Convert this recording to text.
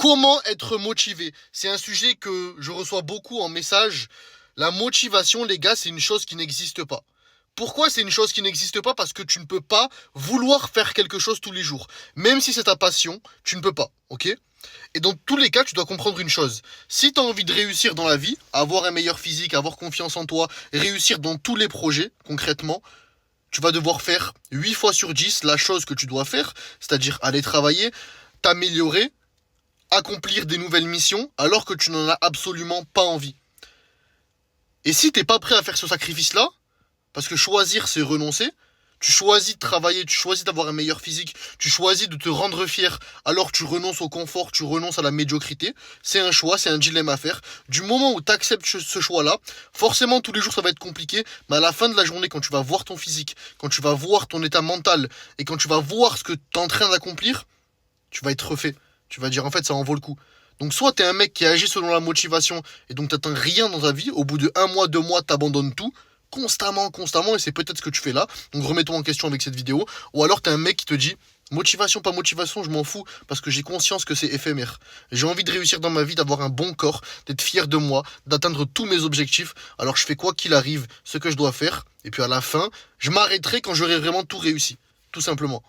Comment être motivé? C'est un sujet que je reçois beaucoup en message. La motivation, les gars, c'est une chose qui n'existe pas. Pourquoi c'est une chose qui n'existe pas? Parce que tu ne peux pas vouloir faire quelque chose tous les jours. Même si c'est ta passion, tu ne peux pas, ok? Et dans tous les cas, tu dois comprendre une chose. Si tu as envie de réussir dans la vie, avoir un meilleur physique, avoir confiance en toi, réussir dans tous les projets, concrètement, tu vas devoir faire 8 fois sur 10 la chose que tu dois faire, c'est-à-dire aller travailler, t'améliorer, accomplir des nouvelles missions alors que tu n'en as absolument pas envie. Et si t'es pas prêt à faire ce sacrifice-là, parce que choisir c'est renoncer, tu choisis de travailler, tu choisis d'avoir un meilleur physique, tu choisis de te rendre fier, alors tu renonces au confort, tu renonces à la médiocrité, c'est un choix, c'est un dilemme à faire. Du moment où tu acceptes ce choix-là, forcément tous les jours ça va être compliqué, mais à la fin de la journée, quand tu vas voir ton physique, quand tu vas voir ton état mental, et quand tu vas voir ce que tu es en train d'accomplir, tu vas être refait. Tu vas dire en fait ça en vaut le coup. Donc soit t'es un mec qui agit selon la motivation et donc t'atteins rien dans ta vie, au bout de 1 mois, 2 mois, t'abandonnes tout, constamment, et c'est peut-être ce que tu fais là, donc remets-toi en question avec cette vidéo, ou alors t'es un mec qui te dit, motivation, pas motivation, je m'en fous, parce que j'ai conscience que c'est éphémère. J'ai envie de réussir dans ma vie, d'avoir un bon corps, d'être fier de moi, d'atteindre tous mes objectifs, alors je fais quoi qu'il arrive, ce que je dois faire, et puis à la fin, je m'arrêterai quand j'aurai vraiment tout réussi, tout simplement.